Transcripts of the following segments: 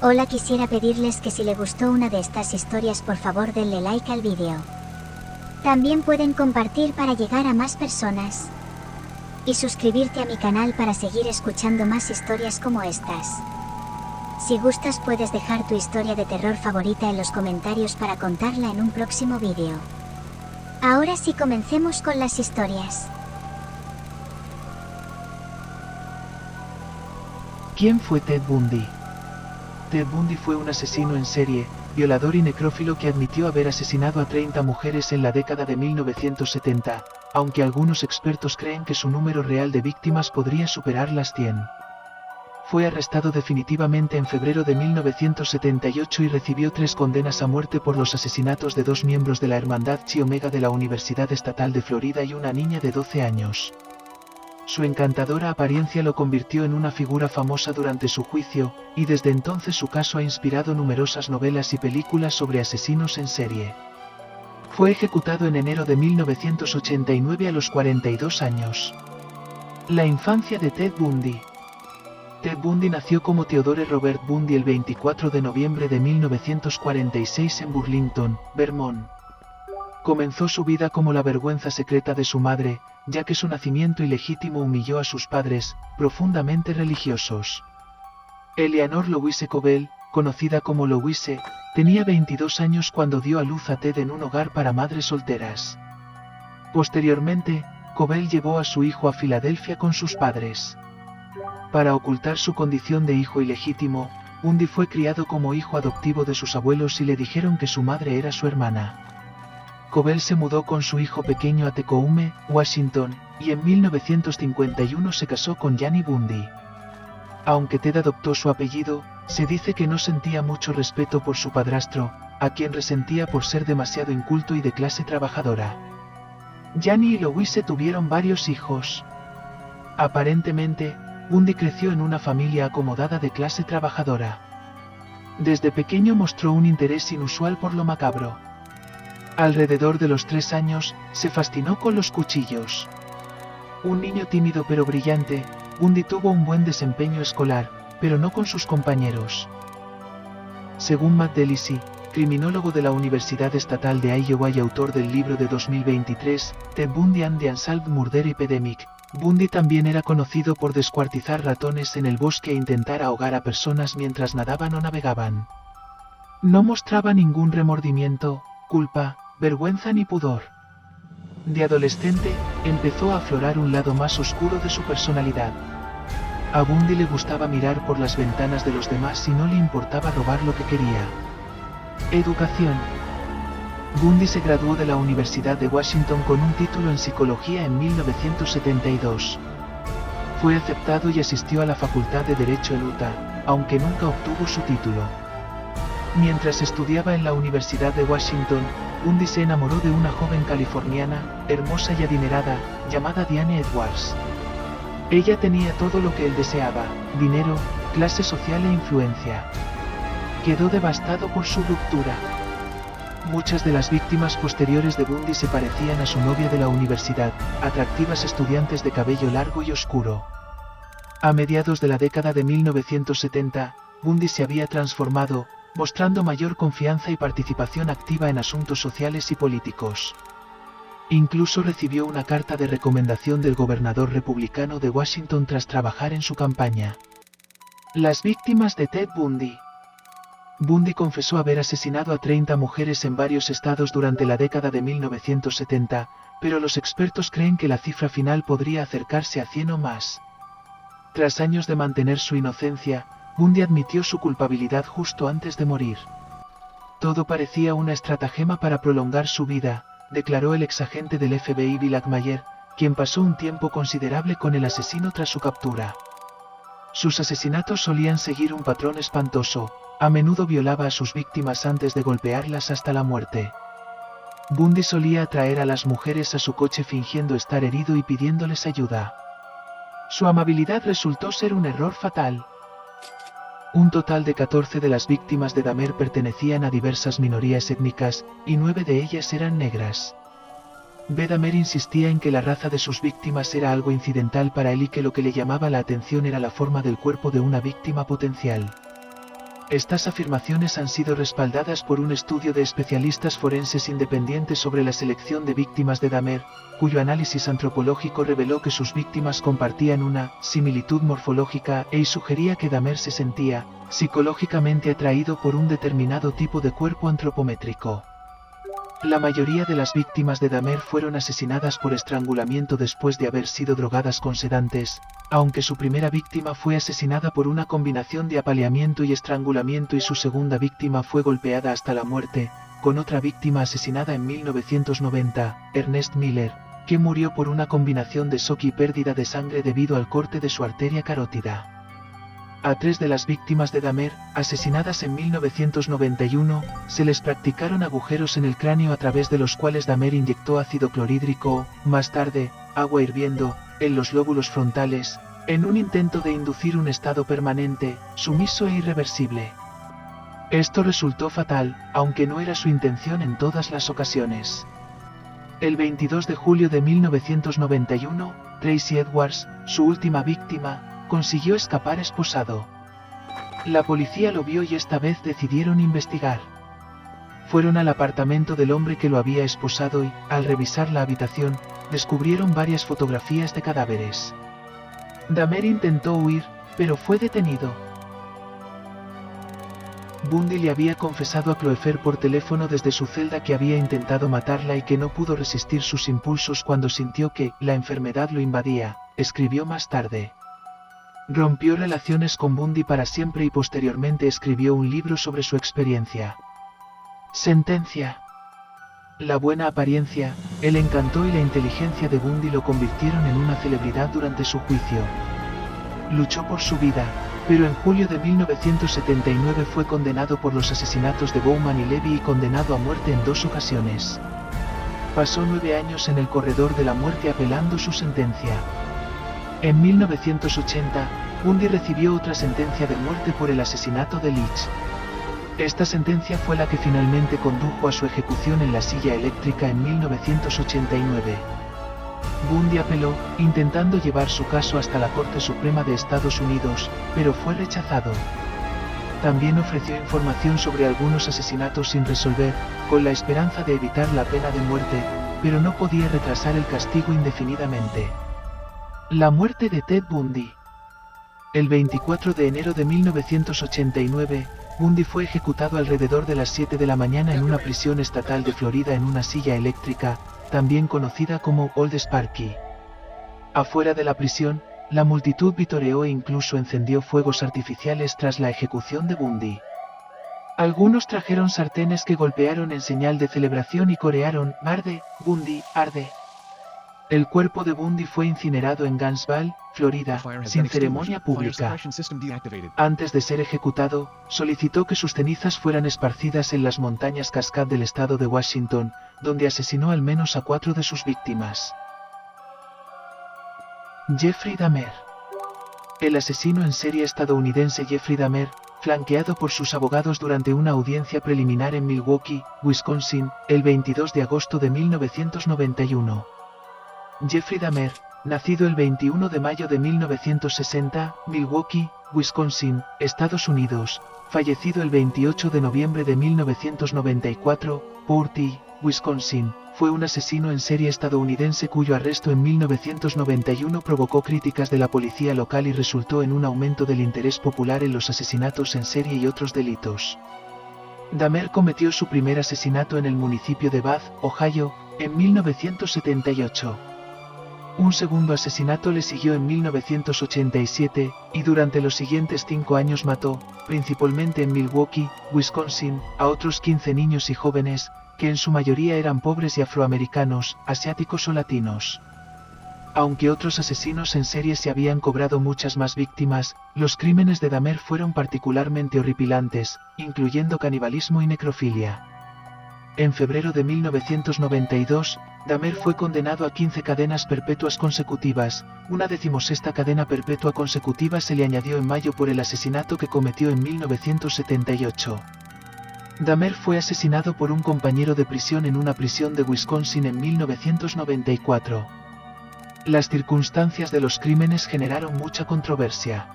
Hola, quisiera pedirles que si le gustó una de estas historias por favor denle like al vídeo. También pueden compartir para llegar a más personas. Y suscribirte a mi canal para seguir escuchando más historias como estas. Si gustas puedes dejar tu historia de terror favorita en los comentarios para contarla en un próximo vídeo. Ahora sí, comencemos con las historias. ¿Quién fue Ted Bundy? Ted Bundy fue un asesino en serie, violador y necrófilo que admitió haber asesinado a 30 mujeres en la década de 1970, aunque algunos expertos creen que su número real de víctimas podría superar las 100. Fue arrestado definitivamente en febrero de 1978 y recibió 3 condenas a muerte por los asesinatos de 2 miembros de la Hermandad Chi Omega de la Universidad Estatal de Florida y una niña de 12 años. Su encantadora apariencia lo convirtió en una figura famosa durante su juicio, y desde entonces su caso ha inspirado numerosas novelas y películas sobre asesinos en serie. Fue ejecutado en enero de 1989 a los 42 años. La infancia de Ted Bundy. Ted Bundy nació como Theodore Robert Bundy el 24 de noviembre de 1946 en Burlington, Vermont. Comenzó su vida como la vergüenza secreta de su madre, ya que su nacimiento ilegítimo humilló a sus padres, profundamente religiosos. Eleanor Louise Covell, conocida como Louise, tenía 22 años cuando dio a luz a Ted en un hogar para madres solteras. Posteriormente, Covell llevó a su hijo a Filadelfia con sus padres. Para ocultar su condición de hijo ilegítimo, Bundy fue criado como hijo adoptivo de sus abuelos y le dijeron que su madre era su hermana. Covell se mudó con su hijo pequeño a Tacoma, Washington, y en 1951 se casó con Janie Bundy. Aunque Ted adoptó su apellido, se dice que no sentía mucho respeto por su padrastro, a quien resentía por ser demasiado inculto y de clase trabajadora. Janie y Louise tuvieron varios hijos. Aparentemente, Bundy creció en una familia acomodada de clase trabajadora. Desde pequeño mostró un interés inusual por lo macabro. Alrededor de los 3 años, se fascinó con los cuchillos. Un niño tímido pero brillante, Bundy tuvo un buen desempeño escolar, pero no con sus compañeros. Según Matt Delicy, criminólogo de la Universidad Estatal de Iowa y autor del libro de 2023, Ted Bundy and the Unsolved Murder Epidemic, Bundy también era conocido por descuartizar ratones en el bosque e intentar ahogar a personas mientras nadaban o navegaban. No mostraba ningún remordimiento, culpa, vergüenza ni pudor. De adolescente, empezó a aflorar un lado más oscuro de su personalidad. A Bundy le gustaba mirar por las ventanas de los demás y no le importaba robar lo que quería. Educación. Bundy se graduó de la Universidad de Washington con un título en psicología en 1972. Fue aceptado y asistió a la Facultad de Derecho en Utah, aunque nunca obtuvo su título. Mientras estudiaba en la Universidad de Washington, Bundy se enamoró de una joven californiana, hermosa y adinerada, llamada Diane Edwards. Ella tenía todo lo que él deseaba: dinero, clase social e influencia. Quedó devastado por su ruptura. Muchas de las víctimas posteriores de Bundy se parecían a su novia de la universidad, atractivas estudiantes de cabello largo y oscuro. A mediados de la década de 1970, Bundy se había transformado, mostrando mayor confianza y participación activa en asuntos sociales y políticos. Incluso recibió una carta de recomendación del gobernador republicano de Washington tras trabajar en su campaña. Las víctimas de Ted Bundy. Bundy confesó haber asesinado a 30 mujeres en varios estados durante la década de 1970, pero los expertos creen que la cifra final podría acercarse a 100 o más. Tras años de mantener su inocencia, Bundy admitió su culpabilidad justo antes de morir. Todo parecía una estratagema para prolongar su vida, declaró el exagente del FBI Bill Ackmeyer, quien pasó un tiempo considerable con el asesino tras su captura. Sus asesinatos solían seguir un patrón espantoso: a menudo violaba a sus víctimas antes de golpearlas hasta la muerte. Bundy solía atraer a las mujeres a su coche fingiendo estar herido y pidiéndoles ayuda. Su amabilidad resultó ser un error fatal. Un total de 14 de las víctimas de Dahmer pertenecían a diversas minorías étnicas, y 9 de ellas eran negras. Dahmer insistía en que la raza de sus víctimas era algo incidental para él y que lo que le llamaba la atención era la forma del cuerpo de una víctima potencial. Estas afirmaciones han sido respaldadas por un estudio de especialistas forenses independientes sobre la selección de víctimas de Dahmer, cuyo análisis antropológico reveló que sus víctimas compartían una similitud morfológica y sugería que Dahmer se sentía psicológicamente atraído por un determinado tipo de cuerpo antropométrico. La mayoría de las víctimas de Dahmer fueron asesinadas por estrangulamiento después de haber sido drogadas con sedantes, aunque su primera víctima fue asesinada por una combinación de apaleamiento y estrangulamiento y su segunda víctima fue golpeada hasta la muerte, con otra víctima asesinada en 1990, Ernest Miller, que murió por una combinación de shock y pérdida de sangre debido al corte de su arteria carótida. A 3 de las víctimas de Dahmer, asesinadas en 1991, se les practicaron agujeros en el cráneo a través de los cuales Dahmer inyectó ácido clorhídrico o, más tarde, agua hirviendo, en los lóbulos frontales, en un intento de inducir un estado permanente, sumiso e irreversible. Esto resultó fatal, aunque no era su intención en todas las ocasiones. El 22 de julio de 1991, Tracy Edwards, su última víctima, consiguió escapar esposado. La policía lo vio y esta vez decidieron investigar. Fueron al apartamento del hombre que lo había esposado y, al revisar la habitación, descubrieron varias fotografías de cadáveres. Dahmer intentó huir, pero fue detenido. Bundy le había confesado a Kloepfer por teléfono desde su celda que había intentado matarla y que no pudo resistir sus impulsos cuando sintió que la enfermedad lo invadía, escribió más tarde. Rompió relaciones con Bundy para siempre y posteriormente escribió un libro sobre su experiencia. Sentencia. La buena apariencia, el encanto y la inteligencia de Bundy lo convirtieron en una celebridad durante su juicio. Luchó por su vida, pero en julio de 1979 fue condenado por los asesinatos de Bowman y Levy y condenado a muerte en 2 ocasiones. Pasó 9 años en el corredor de la muerte apelando su sentencia. En 1980, Bundy recibió otra sentencia de muerte por el asesinato de Leach. Esta sentencia fue la que finalmente condujo a su ejecución en la silla eléctrica en 1989. Bundy apeló, intentando llevar su caso hasta la Corte Suprema de Estados Unidos, pero fue rechazado. También ofreció información sobre algunos asesinatos sin resolver, con la esperanza de evitar la pena de muerte, pero no podía retrasar el castigo indefinidamente. La muerte de Ted Bundy. El 24 de enero de 1989, Bundy fue ejecutado alrededor de las 7 de la mañana en una prisión estatal de Florida en una silla eléctrica, también conocida como Old Sparky. Afuera de la prisión, la multitud vitoreó e incluso encendió fuegos artificiales tras la ejecución de Bundy. Algunos trajeron sartenes que golpearon en señal de celebración y corearon "Arde, Bundy, arde". El cuerpo de Bundy fue incinerado en Gainesville, Florida, sin ceremonia pública. Antes de ser ejecutado, solicitó que sus cenizas fueran esparcidas en las montañas Cascade del estado de Washington, donde asesinó al menos a 4 de sus víctimas. Jeffrey Dahmer. El asesino en serie estadounidense Jeffrey Dahmer, flanqueado por sus abogados durante una audiencia preliminar en Milwaukee, Wisconsin, el 22 de agosto de 1991. Jeffrey Dahmer, nacido el 21 de mayo de 1960, Milwaukee, Wisconsin, Estados Unidos, fallecido el 28 de noviembre de 1994, Porty, Wisconsin, fue un asesino en serie estadounidense cuyo arresto en 1991 provocó críticas de la policía local y resultó en un aumento del interés popular en los asesinatos en serie y otros delitos. Dahmer cometió su primer asesinato en el municipio de Bath, Ohio, en 1978. Un segundo asesinato le siguió en 1987, y durante los siguientes 5 años mató, principalmente en Milwaukee, Wisconsin, a otros 15 niños y jóvenes, que en su mayoría eran pobres y afroamericanos, asiáticos o latinos. Aunque otros asesinos en serie se habían cobrado muchas más víctimas, los crímenes de Dahmer fueron particularmente horripilantes, incluyendo canibalismo y necrofilia. En febrero de 1992, Dahmer fue condenado a 15 cadenas perpetuas consecutivas, una 16ª cadena perpetua consecutiva se le añadió en mayo por el asesinato que cometió en 1978. Dahmer fue asesinado por un compañero de prisión en una prisión de Wisconsin en 1994. Las circunstancias de los crímenes generaron mucha controversia.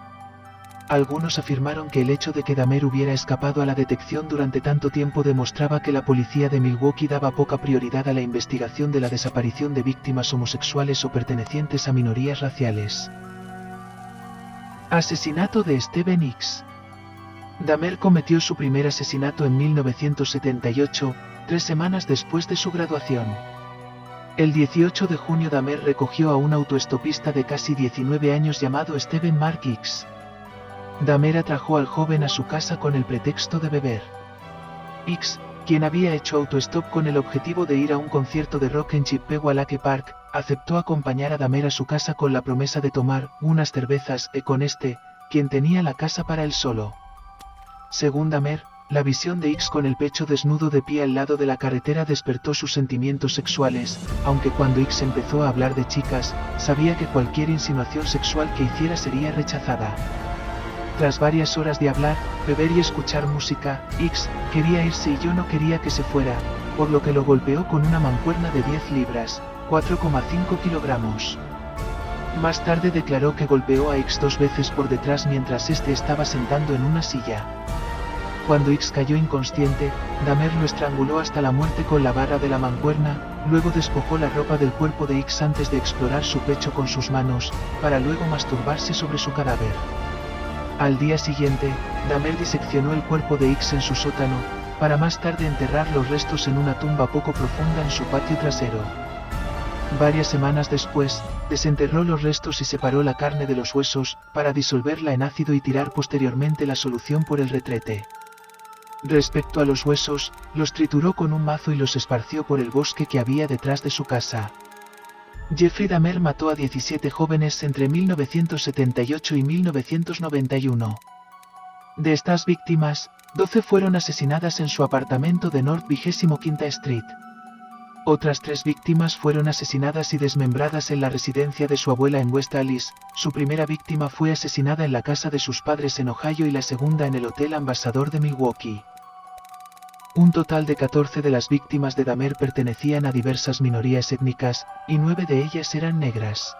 Algunos afirmaron que el hecho de que Dahmer hubiera escapado a la detección durante tanto tiempo demostraba que la policía de Milwaukee daba poca prioridad a la investigación de la desaparición de víctimas homosexuales o pertenecientes a minorías raciales. Asesinato de Stephen X. Dahmer cometió su primer asesinato en 1978, 3 semanas después de su graduación. El 18 de junio Dahmer recogió a un autoestopista de casi 19 años llamado Stephen Mark X. Dahmer atrajo al joven a su casa con el pretexto de beber. X, quien había hecho autostop con el objetivo de ir a un concierto de rock en Chippewa Lake Park, aceptó acompañar a Dahmer a su casa con la promesa de tomar unas cervezas con quien tenía la casa para él solo. Según Dahmer, la visión de X con el pecho desnudo de pie al lado de la carretera despertó sus sentimientos sexuales, aunque cuando X empezó a hablar de chicas, sabía que cualquier insinuación sexual que hiciera sería rechazada. Tras varias horas de hablar, beber y escuchar música, X quería irse y yo no quería que se fuera, por lo que lo golpeó con una mancuerna de 10 libras, 4,5 kilogramos. Más tarde declaró que golpeó a X 2 veces por detrás mientras este estaba sentado en una silla. Cuando X cayó inconsciente, Dahmer lo estranguló hasta la muerte con la barra de la mancuerna, luego despojó la ropa del cuerpo de X antes de explorar su pecho con sus manos, para luego masturbarse sobre su cadáver. Al día siguiente, Dahmer diseccionó el cuerpo de X en su sótano, para más tarde enterrar los restos en una tumba poco profunda en su patio trasero. Varias semanas después, desenterró los restos y separó la carne de los huesos, para disolverla en ácido y tirar posteriormente la solución por el retrete. Respecto a los huesos, los trituró con un mazo y los esparció por el bosque que había detrás de su casa. Jeffrey Dahmer mató a 17 jóvenes entre 1978 y 1991. De estas víctimas, 12 fueron asesinadas en su apartamento de North 25ª Street. Otras 3 víctimas fueron asesinadas y desmembradas en la residencia de su abuela en West Allis. Su primera víctima fue asesinada en la casa de sus padres en Ohio y la segunda en el Hotel Ambassador de Milwaukee. Un total de 14 de las víctimas de Dahmer pertenecían a diversas minorías étnicas, y 9 de ellas eran negras.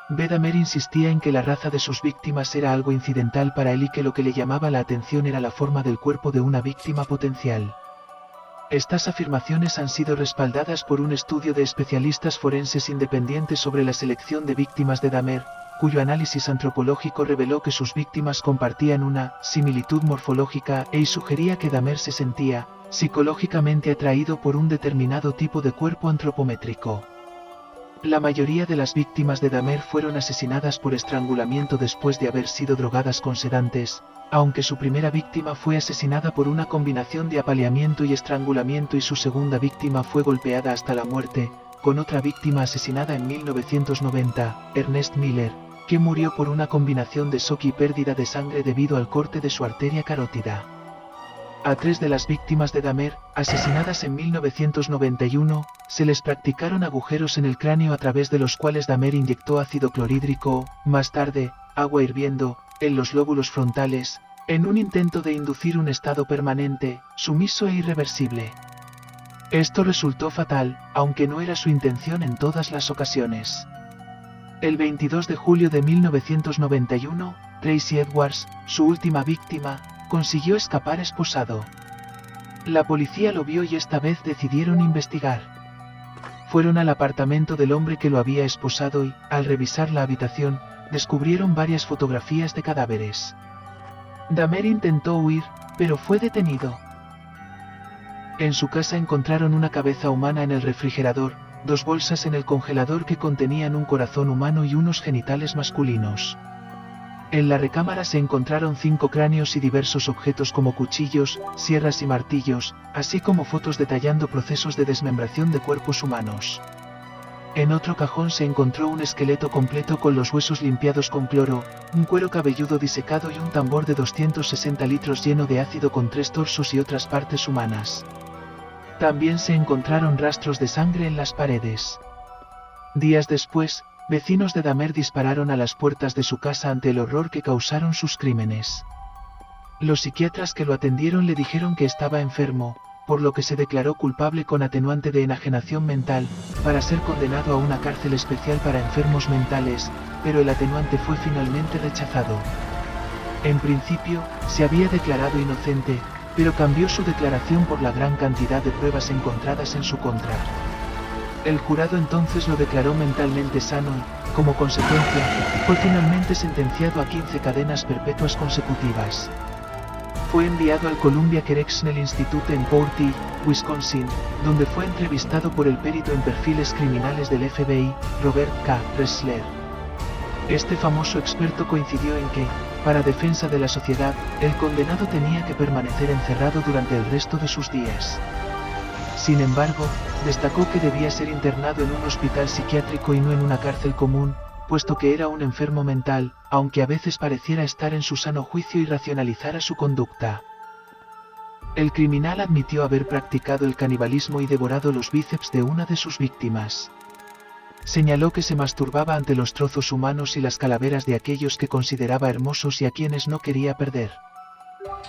Dahmer insistía en que la raza de sus víctimas era algo incidental para él y que lo que le llamaba la atención era la forma del cuerpo de una víctima potencial. Estas afirmaciones han sido respaldadas por un estudio de especialistas forenses independientes sobre la selección de víctimas de Dahmer, cuyo análisis antropológico reveló que sus víctimas compartían una similitud morfológica y sugería que Dahmer se sentía psicológicamente atraído por un determinado tipo de cuerpo antropométrico. La mayoría de las víctimas de Dahmer fueron asesinadas por estrangulamiento después de haber sido drogadas con sedantes, aunque su primera víctima fue asesinada por una combinación de apaleamiento y estrangulamiento y su segunda víctima fue golpeada hasta la muerte, con otra víctima asesinada en 1990, Ernest Miller, que murió por una combinación de shock y pérdida de sangre debido al corte de su arteria carótida. A 3 de las víctimas de Dahmer, asesinadas en 1991, se les practicaron agujeros en el cráneo a través de los cuales Dahmer inyectó ácido clorhídrico, más tarde, agua hirviendo, en los lóbulos frontales, en un intento de inducir un estado permanente, sumiso e irreversible. Esto resultó fatal, aunque no era su intención en todas las ocasiones. El 22 de julio de 1991, Tracy Edwards, su última víctima, consiguió escapar esposado. La policía lo vio y esta vez decidieron investigar. Fueron al apartamento del hombre que lo había esposado y, al revisar la habitación, descubrieron varias fotografías de cadáveres. Dahmer intentó huir, pero fue detenido. En su casa encontraron una cabeza humana en el refrigerador, 2 bolsas en el congelador que contenían un corazón humano y unos genitales masculinos. En la recámara se encontraron 5 cráneos y diversos objetos como cuchillos, sierras y martillos, así como fotos detallando procesos de desmembración de cuerpos humanos. En otro cajón se encontró un esqueleto completo con los huesos limpiados con cloro, un cuero cabelludo disecado y un tambor de 260 litros lleno de ácido con 3 torsos y otras partes humanas. También se encontraron rastros de sangre en las paredes. Días después, vecinos de Dahmer dispararon a las puertas de su casa ante el horror que causaron sus crímenes. Los psiquiatras que lo atendieron le dijeron que estaba enfermo, por lo que se declaró culpable con atenuante de enajenación mental, para ser condenado a una cárcel especial para enfermos mentales, pero el atenuante fue finalmente rechazado. En principio, se había declarado inocente, pero cambió su declaración por la gran cantidad de pruebas encontradas en su contra. El jurado entonces lo declaró mentalmente sano y, como consecuencia, fue finalmente sentenciado a 15 cadenas perpetuas consecutivas. Fue enviado al Columbia Correctional Institute en Portage, Wisconsin, donde fue entrevistado por el perito en perfiles criminales del FBI, Robert K. Ressler. Este famoso experto coincidió en que, para defensa de la sociedad, el condenado tenía que permanecer encerrado durante el resto de sus días. Sin embargo, destacó que debía ser internado en un hospital psiquiátrico y no en una cárcel común, puesto que era un enfermo mental, aunque a veces pareciera estar en su sano juicio y racionalizara su conducta. El criminal admitió haber practicado el canibalismo y devorado los bíceps de una de sus víctimas. Señaló que se masturbaba ante los trozos humanos y las calaveras de aquellos que consideraba hermosos y a quienes no quería perder.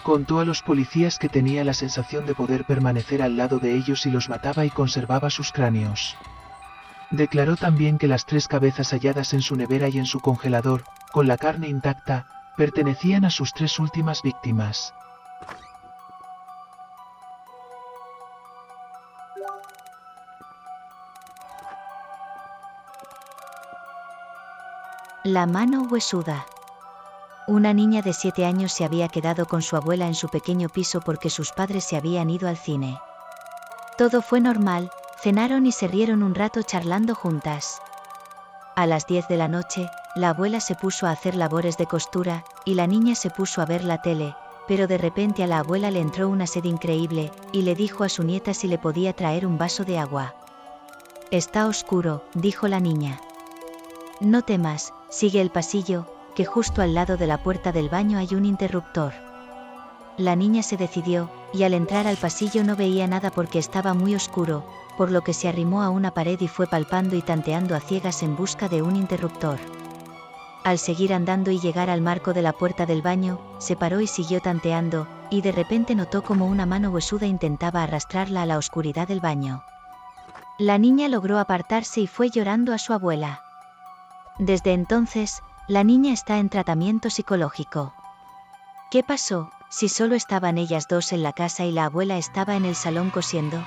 Contó a los policías que tenía la sensación de poder permanecer al lado de ellos y los mataba y conservaba sus cráneos. Declaró también que las 3 cabezas halladas en su nevera y en su congelador, con la carne intacta, pertenecían a sus 3 últimas víctimas. La mano huesuda. Una niña de 7 años se había quedado con su abuela en su pequeño piso porque sus padres se habían ido al cine. Todo fue normal, cenaron y se rieron un rato charlando juntas. A las 10 de la noche, la abuela se puso a hacer labores de costura, y la niña se puso a ver la tele, pero de repente a la abuela le entró una sed increíble, y le dijo a su nieta si le podía traer un vaso de agua. «Está oscuro», dijo la niña. «No temas, sigue el pasillo, que justo al lado de la puerta del baño hay un interruptor». La niña se decidió, y al entrar al pasillo no veía nada porque estaba muy oscuro, por lo que se arrimó a una pared y fue palpando y tanteando a ciegas en busca de un interruptor. Al seguir andando y llegar al marco de la puerta del baño, se paró y siguió tanteando, y de repente notó como una mano huesuda intentaba arrastrarla a la oscuridad del baño. La niña logró apartarse y fue llorando a su abuela. Desde entonces, la niña está en tratamiento psicológico. ¿Qué pasó, si solo estaban ellas dos en la casa y la abuela estaba en el salón cosiendo?